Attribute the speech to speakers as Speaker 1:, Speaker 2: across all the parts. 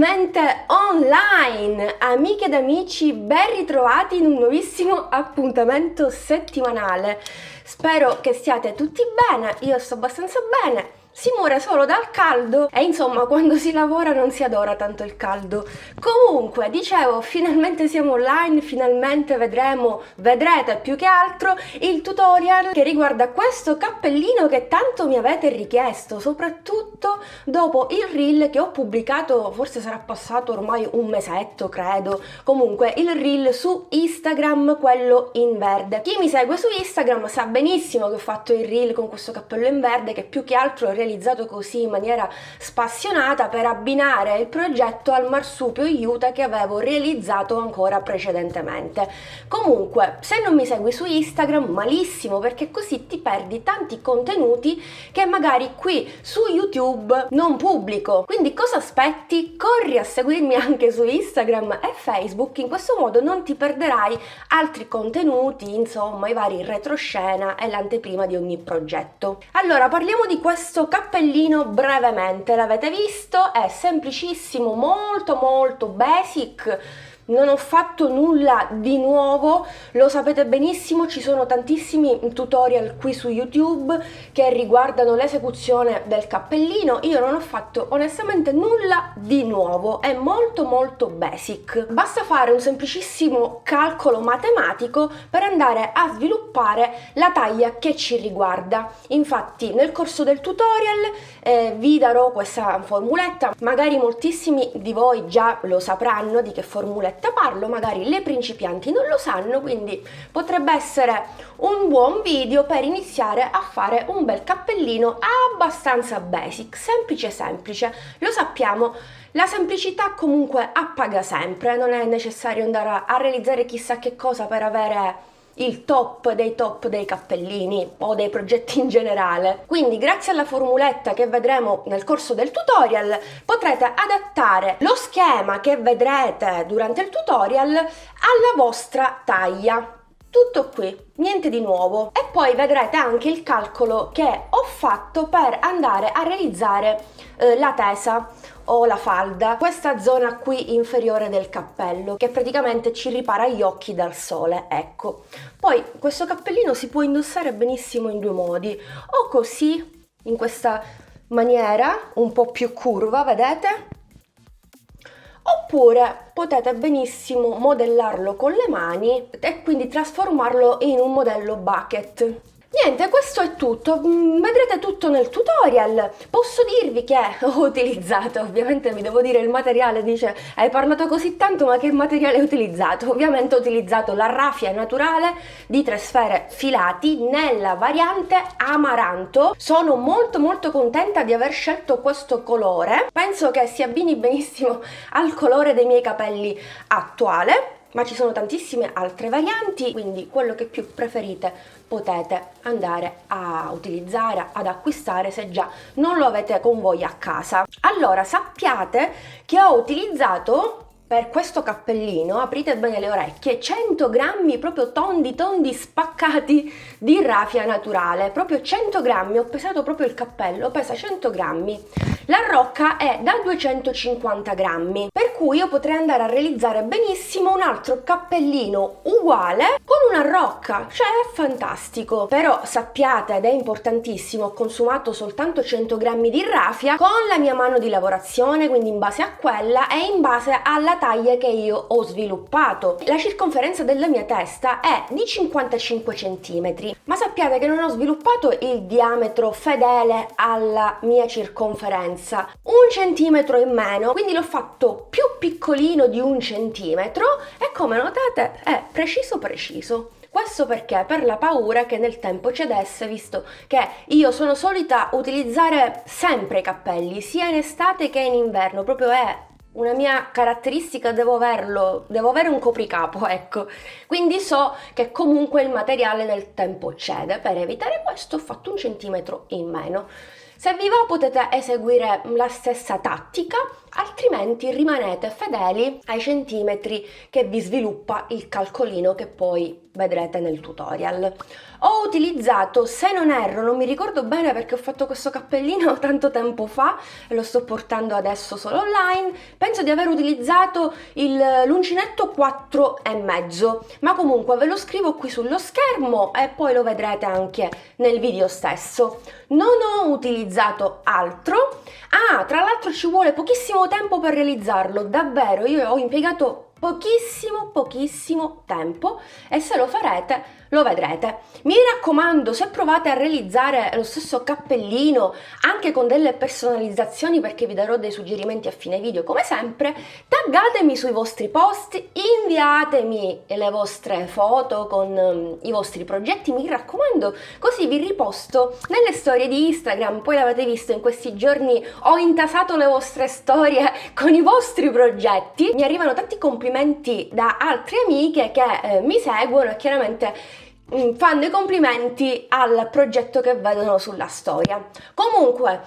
Speaker 1: finalmente online! Amiche ed amici, ben ritrovati in un nuovissimo appuntamento settimanale. Spero che stiate tutti bene, io sto abbastanza bene. Si muore solo dal caldo e insomma quando si lavora non si adora tanto il caldo. Comunque, dicevo, finalmente siamo online, finalmente vedrete più che altro il tutorial che riguarda questo cappellino che tanto mi avete richiesto, soprattutto dopo il reel che ho pubblicato, forse sarà passato ormai un mesetto credo, comunque il reel su Instagram, quello in verde. Chi mi segue su Instagram sa benissimo che ho fatto il reel con questo cappello in verde che più che altro ho realizzato così in maniera spassionata per abbinare il progetto al marsupio Yuta che avevo realizzato ancora precedentemente. Comunque, se non mi segui su Instagram, malissimo, perché così ti perdi tanti contenuti che magari qui su YouTube non pubblico. Quindi cosa aspetti? Corri a seguirmi anche su Instagram e Facebook, in questo modo non ti perderai altri contenuti, insomma i vari retroscena e l'anteprima di ogni progetto. Allora, parliamo di questo cappellino brevemente. L'avete visto? È semplicissimo, molto basic. Non ho fatto nulla di nuovo, lo sapete benissimo, ci sono tantissimi tutorial qui su YouTube che riguardano l'esecuzione del cappellino. Io non ho fatto onestamente nulla di nuovo, è molto basic. Basta fare un semplicissimo calcolo matematico per andare a sviluppare la taglia che ci riguarda. Infatti nel corso del tutorial vi darò questa formuletta, magari moltissimi di voi già lo sapranno di che formuletta parlo, magari le principianti non lo sanno, quindi potrebbe essere un buon video per iniziare a fare un bel cappellino abbastanza basic, semplice, lo sappiamo. La semplicità comunque appaga sempre, non è necessario andare a realizzare chissà che cosa per avere il top dei cappellini o dei progetti in generale. Quindi grazie alla formuletta che vedremo nel corso del tutorial potrete adattare lo schema che vedrete durante il tutorial alla vostra taglia. Tutto qui, niente di nuovo. E poi vedrete anche il calcolo che ho fatto per andare a realizzare la tesa o la falda, questa zona qui inferiore del cappello che praticamente ci ripara gli occhi dal sole, ecco. Poi questo cappellino si può indossare benissimo in due modi, o così, in questa maniera un po' più curva, vedete? Oppure potete benissimo modellarlo con le mani e quindi trasformarlo in un modello bucket. Niente, questo è tutto, vedrete tutto nel tutorial. Posso dirvi che ho utilizzato, ovviamente vi devo dire il materiale, dice hai parlato così tanto ma che materiale hai utilizzato? Ovviamente ho utilizzato la raffia naturale di 3 sfere filati nella variante amaranto. Sono molto contenta di aver scelto questo colore, penso che si abbini benissimo al colore dei miei capelli attuale. Ma ci sono tantissime altre varianti, quindi quello che più preferite potete andare a utilizzare, ad acquistare se già non lo avete con voi a casa. Allora, sappiate che ho utilizzato per questo cappellino, aprite bene le orecchie, 100 grammi proprio tondi spaccati di raffia naturale, proprio 100 grammi, ho pesato proprio il cappello, pesa 100 grammi. La rocca è da 250 grammi, per cui io potrei andare a realizzare benissimo un altro cappellino uguale con una rocca, cioè è fantastico. Però sappiate, ed è importantissimo, ho consumato soltanto 100 grammi di raffia con la mia mano di lavorazione, quindi in base a quella e in base alla taglia che io ho sviluppato. La circonferenza della mia testa è di 55 cm, ma sappiate che non ho sviluppato il diametro fedele alla mia circonferenza, 1 centimetro in meno, quindi l'ho fatto più piccolino di 1 centimetro e come notate è preciso. Questo perché? Per la paura che nel tempo cedesse, visto che io sono solita utilizzare sempre i cappelli, sia in estate che in inverno, proprio è una mia caratteristica, devo avere un copricapo, ecco. Quindi so che comunque il materiale nel tempo cede. Per evitare questo ho fatto 1 centimetro in meno. Se vi va potete eseguire la stessa tattica altrimenti rimanete fedeli ai centimetri che vi sviluppa il calcolino che poi vedrete nel tutorial. Ho utilizzato, se non erro, non mi ricordo bene perché ho fatto questo cappellino tanto tempo fa e lo sto portando adesso solo online, penso di aver utilizzato l'uncinetto 4,5, ma comunque ve lo scrivo qui sullo schermo e poi lo vedrete anche nel video stesso. Non ho utilizzato altro. Tra l'altro ci vuole pochissimo tempo per realizzarlo, davvero, io ho impiegato pochissimo tempo e se lo farete lo vedrete. Mi raccomando, se provate a realizzare lo stesso cappellino anche con delle personalizzazioni, perché vi darò dei suggerimenti a fine video come sempre, taggatemi sui vostri post, inviatemi le vostre foto con i vostri progetti, mi raccomando, così vi riposto nelle storie di Instagram. Poi l'avete visto, in questi giorni ho intasato le vostre storie con i vostri progetti, mi arrivano tanti complimenti da altre amiche che mi seguono e chiaramente fanno i complimenti al progetto che vedono sulla storia. Comunque,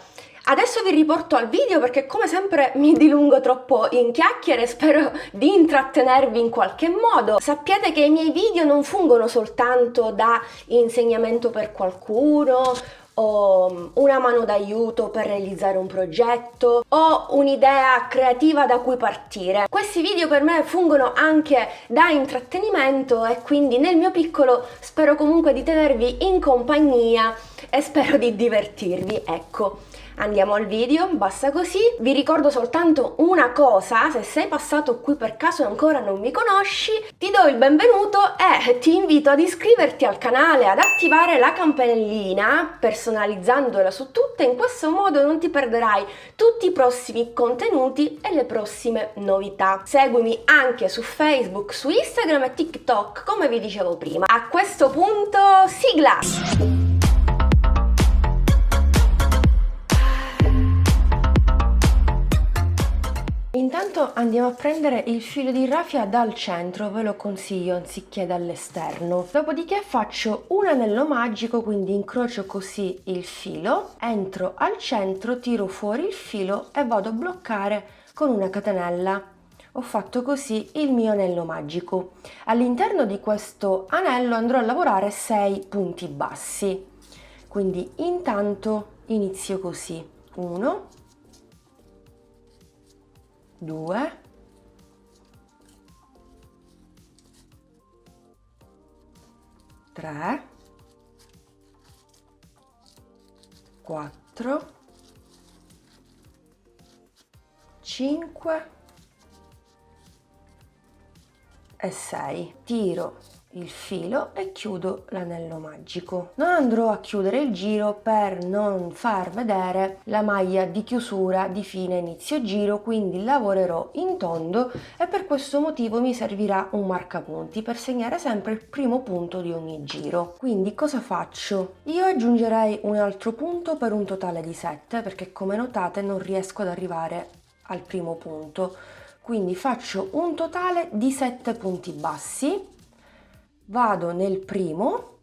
Speaker 1: adesso vi riporto al video perché come sempre mi dilungo troppo in chiacchiere, spero di intrattenervi in qualche modo. Sappiate che i miei video non fungono soltanto da insegnamento per qualcuno, o una mano d'aiuto per realizzare un progetto o un'idea creativa da cui partire. Questi video per me fungono anche da intrattenimento e quindi nel mio piccolo spero comunque di tenervi in compagnia e spero di divertirvi, ecco. Andiamo al video, basta così. Vi ricordo soltanto una cosa: se sei passato qui per caso e ancora non mi conosci, ti do il benvenuto e ti invito ad iscriverti al canale, ad attivare la campanellina personalizzandola su tutte. In questo modo non ti perderai tutti i prossimi contenuti e le prossime novità. Seguimi anche su Facebook, su Instagram e TikTok, come vi dicevo prima. A questo punto, sigla! Intanto andiamo a prendere il filo di raffia dal centro, ve lo consiglio, anziché dall'esterno. Dopodiché faccio un anello magico, quindi incrocio così il filo, entro al centro, tiro fuori il filo e vado a bloccare con una catenella. Ho fatto così il mio anello magico. All'interno di questo anello andrò a lavorare 6 punti bassi. Quindi intanto inizio così. 1, 2, 3, 4, 5 e 6. Tiro il filo e chiudo l'anello magico. Non andrò a chiudere il giro per non far vedere la maglia di chiusura di fine inizio giro, quindi lavorerò in tondo e per questo motivo mi servirà un marcapunti per segnare sempre il primo punto di ogni giro. Quindi cosa faccio? Io aggiungerei un altro punto per un totale di 7, perché come notate non riesco ad arrivare al primo punto, quindi faccio un totale di 7 punti bassi. Vado nel primo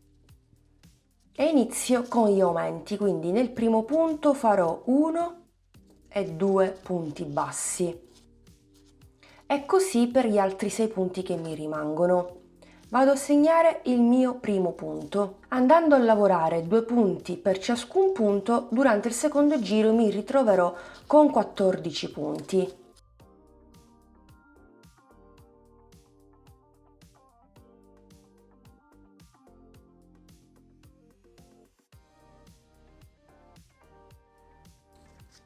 Speaker 1: e inizio con gli aumenti, quindi nel primo punto farò 1 e 2 punti bassi e così per gli altri 6 punti che mi rimangono. Vado a segnare il mio primo punto, andando a lavorare 2 punti per ciascun punto. Durante il secondo giro mi ritroverò con 14 punti.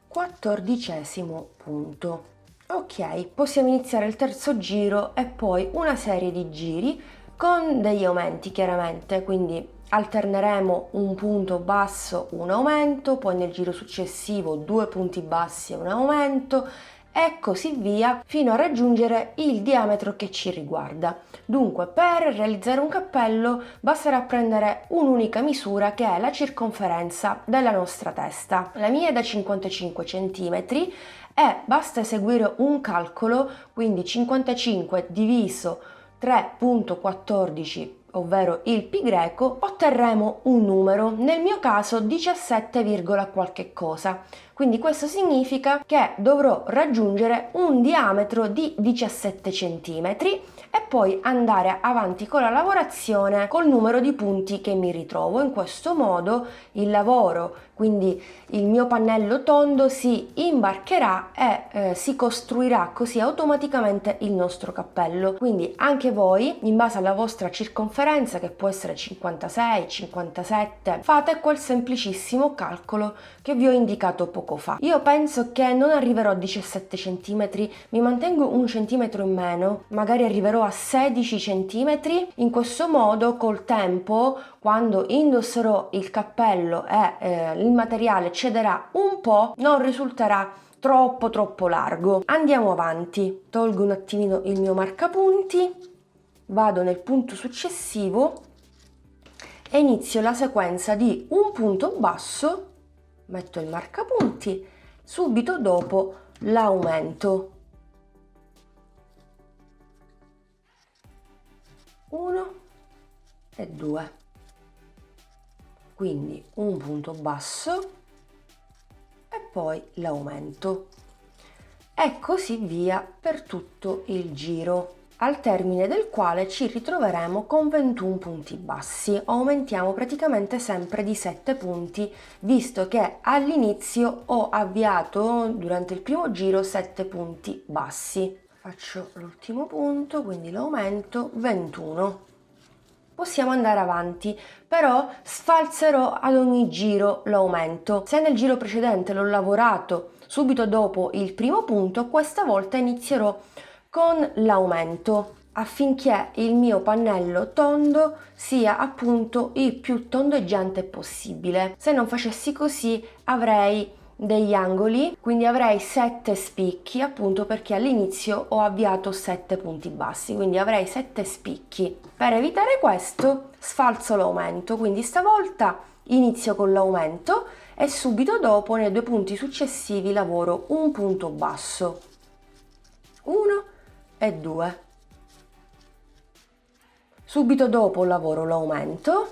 Speaker 1: Quattordicesimo punto. Ok, possiamo iniziare il terzo giro e poi una serie di giri con degli aumenti chiaramente, quindi alterneremo un punto basso, un aumento, poi nel giro successivo 2 punti bassi e un aumento e così via fino a raggiungere il diametro che ci riguarda. Dunque, per realizzare un cappello basterà prendere un'unica misura, che è la circonferenza della nostra testa. La mia è da 55 cm e basta eseguire un calcolo, quindi 55 diviso 3,14, ovvero il pi greco, otterremo un numero, nel mio caso 17, qualche cosa. quindi questo significa che dovrò raggiungere un diametro di 17 cm e poi andare avanti con la lavorazione col numero di punti che mi ritrovo. In questo modo il lavoro, quindi il mio pannello tondo, si imbarcherà e si costruirà così automaticamente il nostro cappello. Quindi anche voi, in base alla vostra circonferenza, che può essere 56, 57, fate quel semplicissimo calcolo che vi ho indicato poco fa. Io penso che non arriverò a 17 cm, mi mantengo un centimetro in meno, magari arriverò a 16 cm. In questo modo col tempo, quando indosserò il cappello e il materiale cederà un po', non risulterà troppo largo. Andiamo avanti, tolgo un attimino il mio marcapunti, vado nel punto successivo e inizio la sequenza di un punto basso, metto il marcapunti, subito dopo l'aumento. 1 e 2, quindi un punto basso e poi l'aumento e così via per tutto il giro, al termine del quale ci ritroveremo con 21 punti bassi. Aumentiamo praticamente sempre di 7 punti, visto che all'inizio ho avviato durante il primo giro 7 punti bassi. Faccio l'ultimo punto, quindi l'aumento 21. Possiamo andare avanti, però sfalzerò ad ogni giro l'aumento. Se nel giro precedente l'ho lavorato subito dopo il primo punto, questa volta inizierò con l'aumento affinché il mio pannello tondo sia appunto il più tondeggiante possibile. Se non facessi così avrei degli angoli, quindi avrei 7 spicchi, appunto perché all'inizio ho avviato 7 punti bassi, quindi avrei 7 spicchi. Per evitare questo sfalzo l'aumento, quindi stavolta inizio con l'aumento e subito dopo nei 2 punti successivi lavoro un punto basso, 1 e 2. Subito dopo lavoro l'aumento,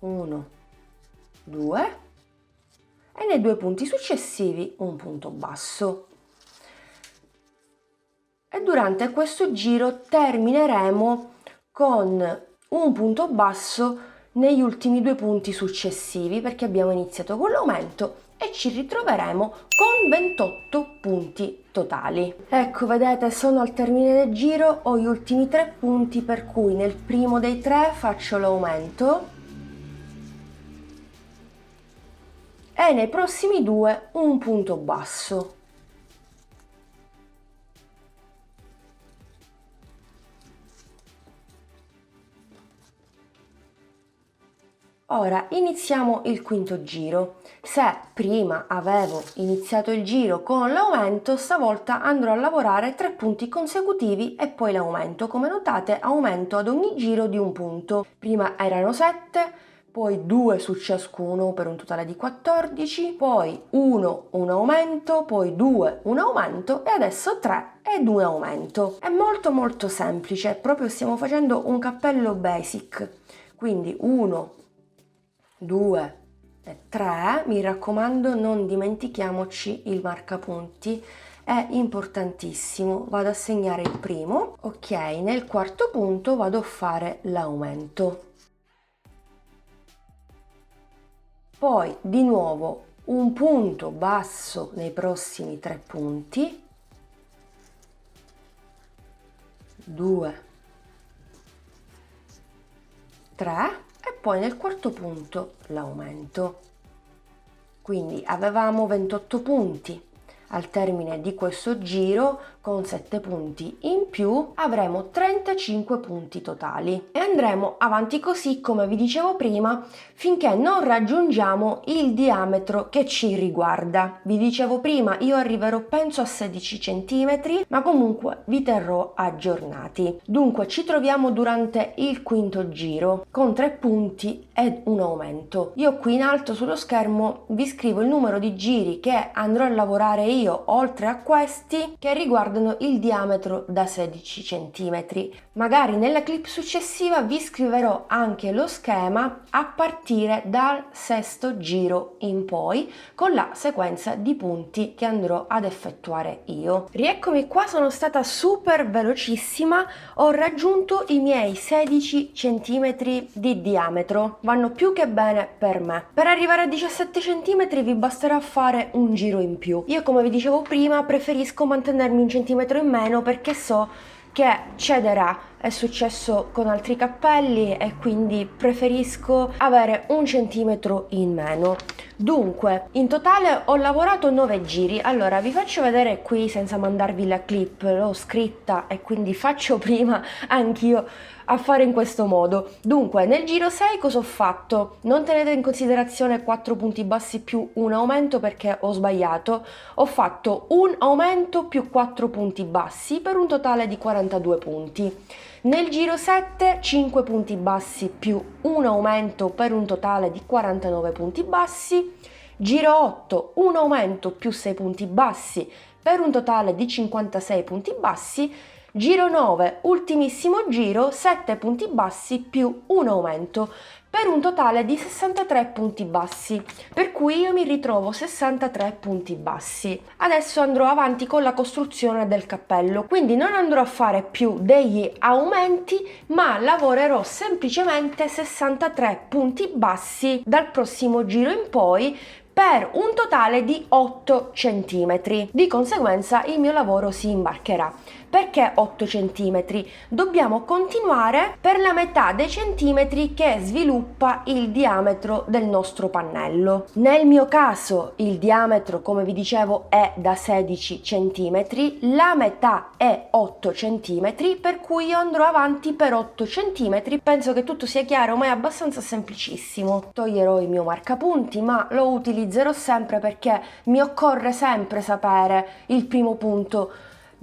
Speaker 1: 1, 2 e nei 2 punti successivi un punto basso. E durante questo giro termineremo con un punto basso negli ultimi 2 punti successivi, perché abbiamo iniziato con l'aumento e ci ritroveremo con 28 punti totali. Ecco, vedete, sono al termine del giro, ho gli ultimi 3 punti, per cui nel primo dei 3 faccio l'aumento e nei prossimi 2 un punto basso. Ora iniziamo il quinto giro. Se prima avevo iniziato il giro con l'aumento, stavolta andrò a lavorare 3 punti consecutivi e poi l'aumento. Come notate, aumento ad ogni giro di un punto. Prima erano 7, poi 2 su ciascuno per un totale di 14, poi 1 un aumento, poi 2 un aumento e adesso 3 ed un aumento. È molto semplice, proprio stiamo facendo un cappello basic. Quindi 1, 2 e 3, mi raccomando non dimentichiamoci il marcapunti, è importantissimo. Vado a segnare il primo, ok, nel quarto punto vado a fare l'aumento, poi di nuovo un punto basso nei prossimi 3 punti, 2, 3 e poi nel quarto punto l'aumento. Quindi avevamo 28 punti. Al termine di questo giro, con 7 punti in più, avremo 35 punti totali e andremo avanti così, come vi dicevo prima, finché non raggiungiamo il diametro che ci riguarda. Vi dicevo prima, io arriverò penso a 16 cm, ma comunque vi terrò aggiornati. Dunque ci troviamo durante il quinto giro con 3 punti ed un aumento. Io qui in alto sullo schermo vi scrivo il numero di giri che andrò a lavorare io io oltre a questi che riguardano il diametro da 16 cm. Magari nella clip successiva vi scriverò anche lo schema a partire dal sesto giro in poi con la sequenza di punti che andrò ad effettuare io. Rieccomi qua, sono stata super velocissima, ho raggiunto i miei 16 cm di diametro, vanno più che bene per me. Per arrivare a 17 cm vi basterà fare un giro in più. Io, come vi dicevo prima, preferisco mantenermi un centimetro in meno perché so che cederà. È successo con altri cappelli e quindi preferisco avere un centimetro in meno. Dunque, in totale ho lavorato 9 giri. Allora, vi faccio vedere qui senza mandarvi la clip, l'ho scritta e quindi faccio prima anch'io a fare in questo modo. Dunque, nel giro 6 cosa ho fatto? Non tenete in considerazione 4 punti bassi più un aumento perché ho sbagliato. Ho fatto un aumento più 4 punti bassi per un totale di 42 punti. Nel giro 7 5 punti bassi più un aumento per un totale di 49 punti bassi. Giro 8 un aumento più 6 punti bassi per un totale di 56 punti bassi. Giro 9, ultimissimo giro, 7 punti bassi più un aumento per un totale di 63 punti bassi, per cui io mi ritrovo 63 punti bassi. Adesso andrò avanti con la costruzione del cappello, quindi non andrò a fare più degli aumenti, ma lavorerò semplicemente 63 punti bassi dal prossimo giro in poi, per un totale di 8 cm. Di conseguenza il mio lavoro si imbarcherà. Perché 8 cm? Dobbiamo continuare per la metà dei centimetri che sviluppa il diametro del nostro pannello. Nel mio caso il diametro, come vi dicevo, è da 16 cm, la metà è 8 cm, per cui io andrò avanti per 8 cm. Penso che tutto sia chiaro, ma è abbastanza semplicissimo. Toglierò il mio marcapunti, ma lo utilizzerò sempre perché mi occorre sempre sapere il primo punto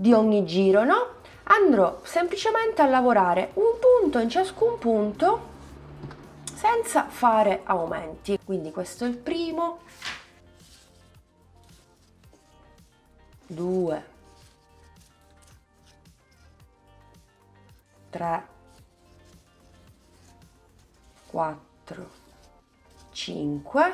Speaker 1: di ogni giro, no? Andrò semplicemente a lavorare un punto in ciascun punto senza fare aumenti. Quindi questo è il primo, 2, 3, 4, 5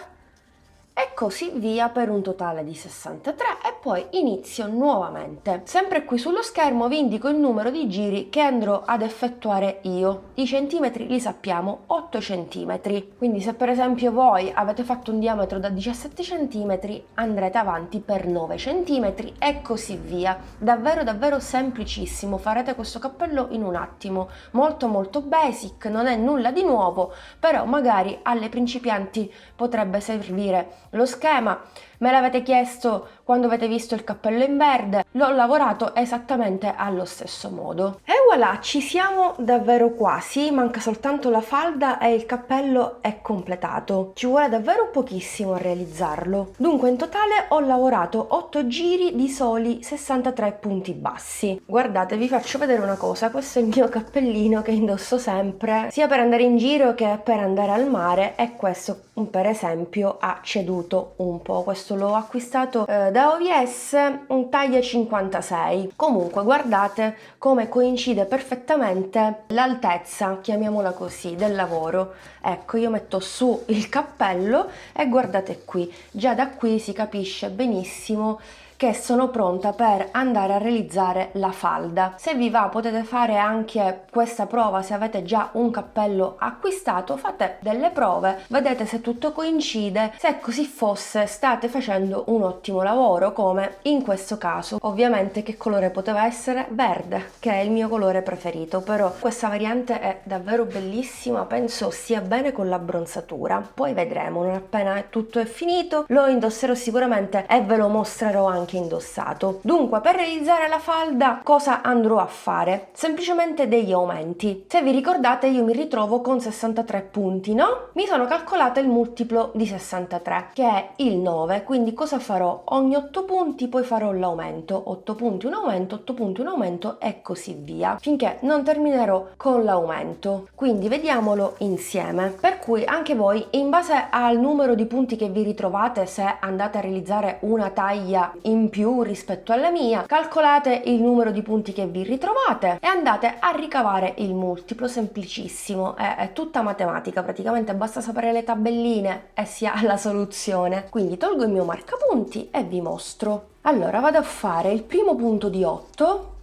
Speaker 1: e così via per un totale di 63 e poi inizio nuovamente. Sempre qui sullo schermo vi indico il numero di giri che andrò ad effettuare io. I centimetri li sappiamo, 8 centimetri. Quindi se per esempio voi avete fatto un diametro da 17 centimetri andrete avanti per 9 centimetri e così via. Davvero semplicissimo, farete questo cappello in un attimo. Molto basic, non è nulla di nuovo, però magari alle principianti potrebbe servire lo schema. Me l'avete chiesto quando avete visto il cappello in verde, l'ho lavorato esattamente allo stesso modo. E voilà, ci siamo davvero quasi, manca soltanto la falda e il cappello è completato. Ci vuole davvero pochissimo a realizzarlo. Dunque in totale ho lavorato 8 giri di soli 63 punti bassi. Guardate, vi faccio vedere una cosa, questo è il mio cappellino che indosso sempre, sia per andare in giro che per andare al mare, e questo per esempio ha ceduto un po'. Questo l'ho acquistato da OVS, un taglia 56. Comunque guardate come coincide perfettamente l'altezza, chiamiamola così, del lavoro. Ecco, io metto su il cappello e guardate qui, già da qui si capisce benissimo che sono pronta per andare a realizzare la falda. Se vi va potete fare anche questa prova se avete già un cappello acquistato, fate delle prove, vedete se tutto coincide. Se così fosse state facendo un ottimo lavoro, come in questo caso. Ovviamente che colore poteva essere? Verde, che è il mio colore preferito, però questa variante è davvero bellissima, penso sia bene con l'abbronzatura. Poi vedremo, non appena tutto è finito lo indosserò sicuramente e ve lo mostrerò anche indossato. Dunque, per realizzare la falda cosa andrò a fare? Semplicemente degli aumenti. Se vi ricordate, io mi ritrovo con 63 punti, no? Mi sono calcolata il multiplo di 63 che è il 9, quindi cosa farò? Ogni 8 punti poi farò l'aumento, 8 punti un aumento, 8 punti un aumento e così via finché non terminerò con l'aumento. Quindi vediamolo insieme. Per cui anche voi, in base al numero di punti che vi ritrovate, se andate a realizzare una taglia in in più rispetto alla mia, calcolate il numero di punti che vi ritrovate e andate a ricavare il multiplo, semplicissimo, è tutta matematica, praticamente basta sapere le tabelline e si ha la soluzione. Quindi tolgo il mio marcapunti e vi mostro. Allora vado a fare il primo punto di 8,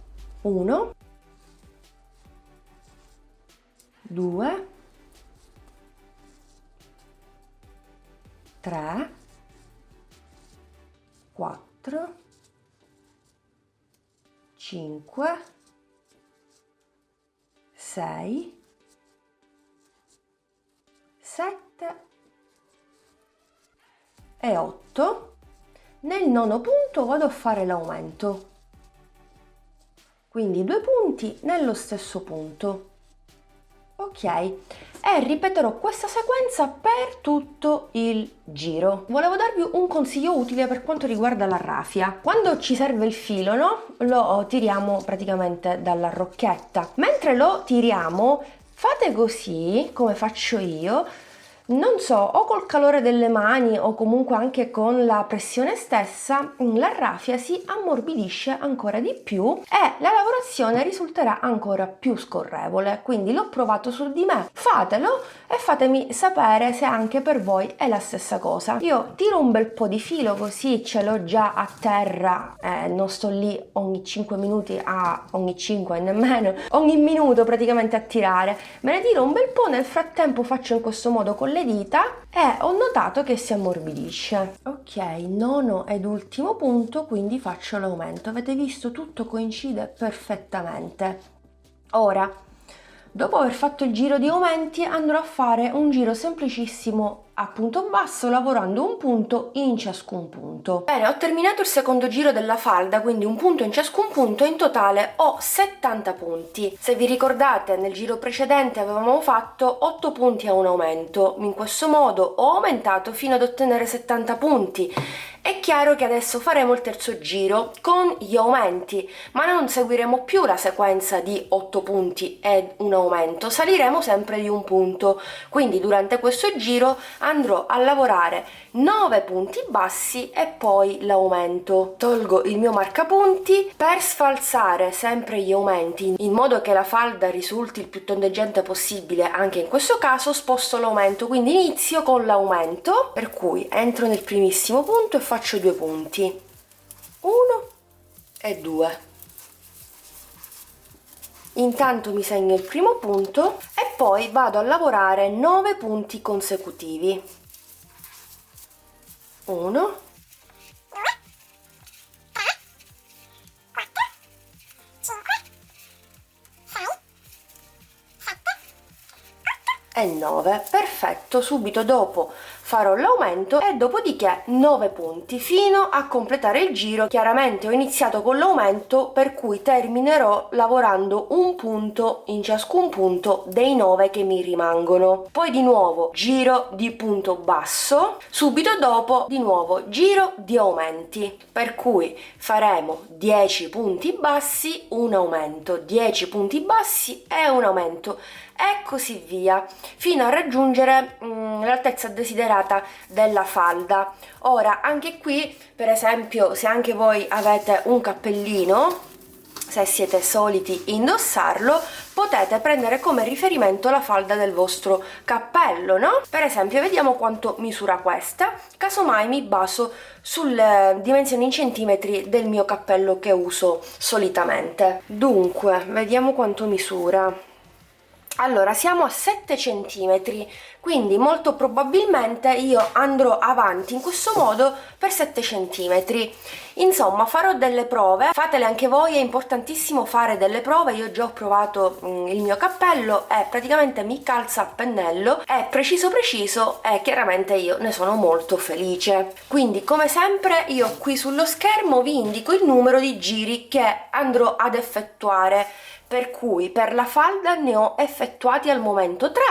Speaker 1: 1, 2, 3, 4, 5, 6, 7 e 8. Nel nono punto vado a fare l'aumento, quindi 2 punti nello stesso punto. Ok, e ripeterò questa sequenza per tutto il giro. Volevo darvi un consiglio utile per quanto riguarda la raffia. Quando ci serve il filo, no? Lo tiriamo praticamente dalla rocchetta. Mentre lo tiriamo, fate così, come faccio io, non so, o col calore delle mani o comunque anche con la pressione stessa, la raffia si ammorbidisce ancora di più e la lavorazione risulterà ancora più scorrevole. Quindi l'ho provato su di me, fatelo e fatemi sapere se anche per voi è la stessa cosa. Io tiro un bel po' di filo, così ce l'ho già a terra, non sto lì ogni 5 minuti ogni 5 nemmeno, ogni minuto praticamente a tirare. Me ne tiro un bel po', nel frattempo faccio in questo modo con le dita e ho notato che si ammorbidisce. Ok, nono ed ultimo punto, quindi faccio l'aumento. Avete visto, tutto coincide perfettamente. Ora, dopo aver fatto il giro di aumenti, andrò a fare un giro semplicissimo a punto basso, lavorando un punto in ciascun punto. Bene, ho terminato il secondo giro della falda, quindi un punto in ciascun punto, in totale ho 70 punti. Se vi ricordate, nel giro precedente avevamo fatto 8 punti a un aumento. In questo modo ho aumentato fino ad ottenere 70 punti. È chiaro che adesso faremo il terzo giro con gli aumenti, ma non seguiremo più la sequenza di 8 punti ed un aumento, saliremo sempre di un punto. Quindi durante questo giro andrò a lavorare 9 punti bassi e poi l'aumento. Tolgo il mio marcapunti per sfalsare sempre gli aumenti, in modo che la falda risulti il più tondeggiante possibile. Anche in questo caso sposto l'aumento, quindi inizio con l'aumento, per cui entro nel primissimo punto e faccio 2 punti, 1 e 2. Intanto mi segno il primo punto e poi vado a lavorare 9 punti consecutivi. 1, e 9. Perfetto, subito dopo farò l'aumento e dopodiché 9 punti fino a completare il giro. Chiaramente ho iniziato con l'aumento, per cui terminerò lavorando un punto in ciascun punto dei 9 che mi rimangono. Poi di nuovo giro di punto basso, subito dopo di nuovo giro di aumenti, per cui faremo 10 punti bassi, un aumento, 10 punti bassi e un aumento, e così via fino a raggiungere l'altezza desiderata della falda. Ora anche qui, per esempio, se anche voi avete un cappellino, se siete soliti indossarlo, potete prendere come riferimento la falda del vostro cappello, no? Per esempio, vediamo quanto misura questa, casomai mi baso sulle dimensioni in centimetri del mio cappello che uso solitamente. Dunque, vediamo quanto misura. Allora, siamo a 7 centimetri, quindi molto probabilmente io andrò avanti in questo modo per 7 centimetri. Insomma, farò delle prove, fatele anche voi, è importantissimo fare delle prove. Io già ho provato il mio cappello e praticamente mi calza a pennello, è preciso e chiaramente io ne sono molto felice. Quindi, come sempre, io qui sullo schermo vi indico il numero di giri che andrò ad effettuare. Per cui per la falda ne ho effettuati al momento 3,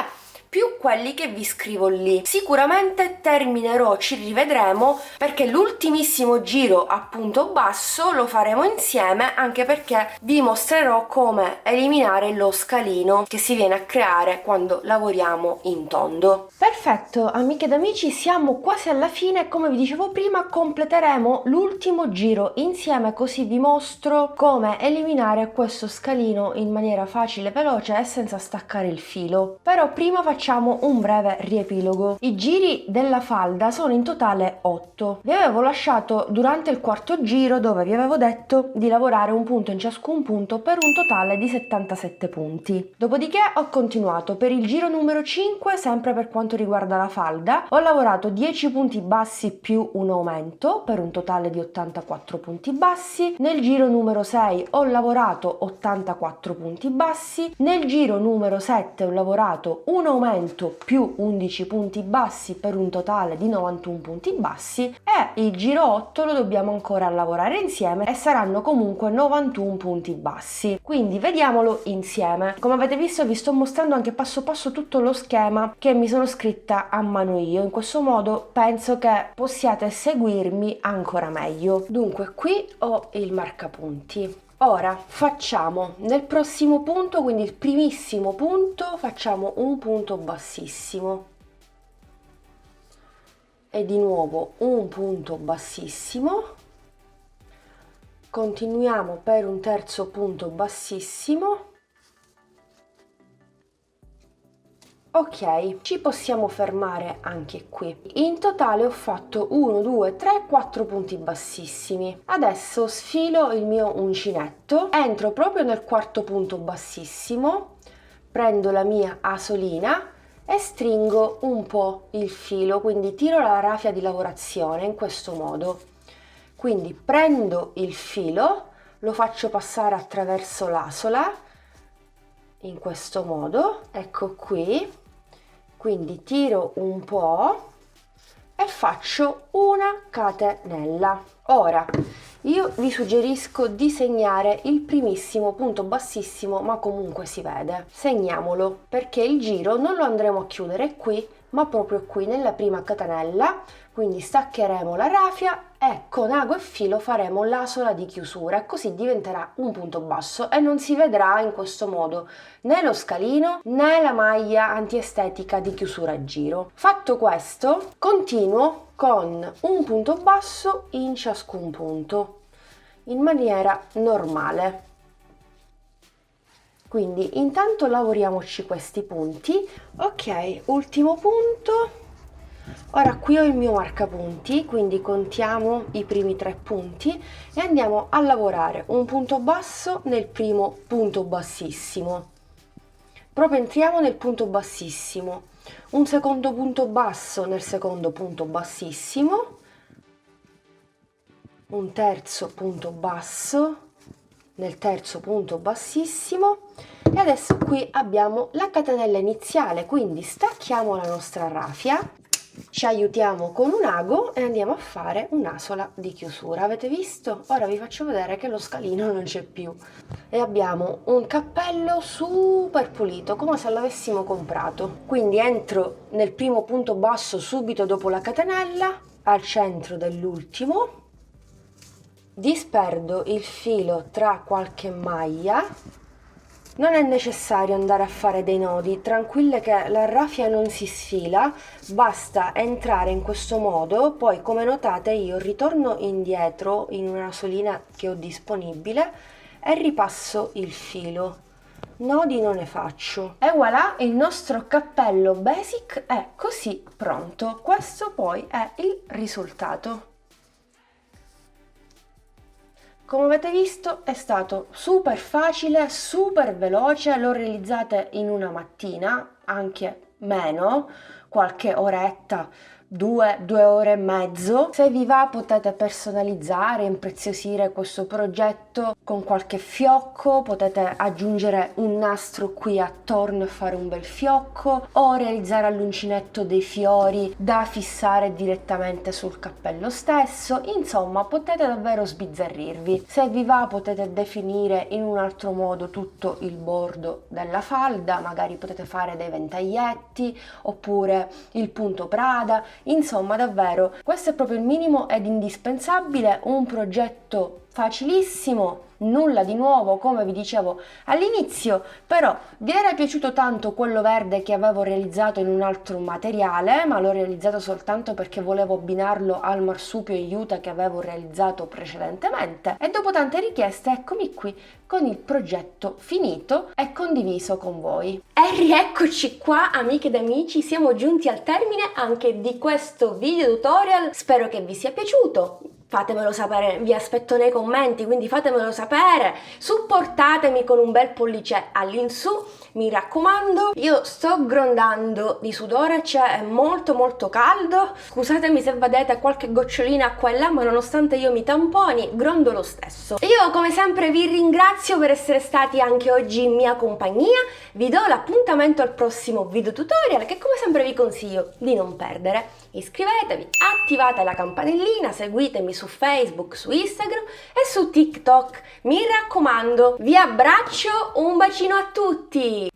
Speaker 1: più quelli che vi scrivo lì. Sicuramente terminerò, ci rivedremo, perché l'ultimissimo giro a punto basso lo faremo insieme, anche perché vi mostrerò come eliminare lo scalino che si viene a creare quando lavoriamo in tondo. Perfetto, amiche ed amici, siamo quasi alla fine. Come vi dicevo prima, completeremo l'ultimo giro insieme, così vi mostro come eliminare questo scalino in maniera facile, veloce e senza staccare il filo. Però prima facciamo un breve riepilogo. I giri della falda sono in totale 8. Vi avevo lasciato durante il quarto giro, dove vi avevo detto di lavorare un punto in ciascun punto per un totale di 77 punti. Dopodiché ho continuato per il giro numero 5, sempre per quanto riguarda la falda. Ho lavorato 10 punti bassi più un aumento per un totale di 84 punti bassi. Nel giro numero 6 ho lavorato 84 punti bassi. Nel giro numero 7 ho lavorato un aumento più 11 punti bassi per un totale di 91 punti bassi, e il giro 8 lo dobbiamo ancora lavorare insieme e saranno comunque 91 punti bassi. Quindi vediamolo insieme. Come avete visto, vi sto mostrando anche passo passo tutto lo schema che mi sono scritta a mano io. In questo modo penso che possiate seguirmi ancora meglio. Dunque, qui ho il marcapunti. Ora facciamo nel prossimo punto, quindi il primissimo punto, facciamo un punto bassissimo e di nuovo un punto bassissimo. Continuiamo per un terzo punto bassissimo. Ok, ci possiamo fermare anche qui. In totale ho fatto 1, 2, 3, 4 punti bassissimi. Adesso sfilo il mio uncinetto, entro proprio nel quarto punto bassissimo, prendo la mia asolina e stringo un po' il filo, quindi tiro la rafia di lavorazione in questo modo. Quindi prendo il filo, lo faccio passare attraverso l'asola in questo modo, ecco qui. Quindi tiro un po' e faccio una catenella. Ora io vi suggerisco di segnare il primissimo punto bassissimo, ma comunque si vede. Segniamolo, perché il giro non lo andremo a chiudere qui, ma proprio qui nella prima catenella. Quindi staccheremo la rafia e con ago e filo faremo l'asola di chiusura, e così diventerà un punto basso e non si vedrà in questo modo né lo scalino né la maglia antiestetica di chiusura a giro. Fatto questo, continuo con un punto basso in ciascun punto in maniera normale. Quindi intanto lavoriamoci questi punti. Ok, ultimo punto. Ora qui ho il mio marcapunti, quindi contiamo i primi 3 punti e andiamo a lavorare un punto basso nel primo punto bassissimo. Proprio entriamo nel punto bassissimo, un secondo punto basso nel secondo punto bassissimo, un terzo punto basso nel terzo punto bassissimo, e adesso qui abbiamo la catenella iniziale, quindi stacchiamo la nostra rafia, ci aiutiamo con un ago e andiamo a fare un'asola di chiusura. Avete visto? Ora vi faccio vedere che lo scalino non c'è più e abbiamo un cappello super pulito, come se l'avessimo comprato. Quindi entro nel primo punto basso subito dopo la catenella, al centro dell'ultimo, disperdo il filo tra qualche maglia. Non è necessario andare a fare dei nodi, tranquille che la rafia non si sfila, basta entrare in questo modo. Poi, come notate, io ritorno indietro in una solina che ho disponibile e ripasso il filo. Nodi non ne faccio. E voilà, il nostro cappello basic è così pronto. Questo poi è il risultato. Come avete visto è stato super facile, super veloce, l'ho realizzate in una mattina, anche meno, qualche oretta 2 ore e mezzo. Se vi va potete personalizzare, impreziosire questo progetto con qualche fiocco, potete aggiungere un nastro qui attorno e fare un bel fiocco, o realizzare all'uncinetto dei fiori da fissare direttamente sul cappello stesso. Insomma, potete davvero sbizzarrirvi. Se vi va potete definire in un altro modo tutto il bordo della falda, magari potete fare dei ventaglietti oppure il punto Prada. Insomma, davvero, questo è proprio il minimo ed indispensabile, un progetto facilissimo, nulla di nuovo come vi dicevo all'inizio, però vi era piaciuto tanto quello verde che avevo realizzato in un altro materiale, ma l'ho realizzato soltanto perché volevo abbinarlo al marsupio in juta che avevo realizzato precedentemente, e dopo tante richieste eccomi qui con il progetto finito e condiviso con voi. E rieccoci qua, amiche ed amici, siamo giunti al termine anche di questo video tutorial. Spero che vi sia piaciuto. Fatemelo sapere, vi aspetto nei commenti, quindi fatemelo sapere, supportatemi con un bel pollice all'insù, mi raccomando. Io sto grondando di sudore, cioè è molto caldo, scusatemi se vedete qualche gocciolina qua e là, ma nonostante io mi tamponi, grondo lo stesso. Io come sempre vi ringrazio per essere stati anche oggi in mia compagnia, vi do l'appuntamento al prossimo video tutorial che come sempre vi consiglio di non perdere. Iscrivetevi, attivate la campanellina, seguitemi su Facebook, su Instagram e su TikTok. Mi raccomando, vi abbraccio, un bacino a tutti!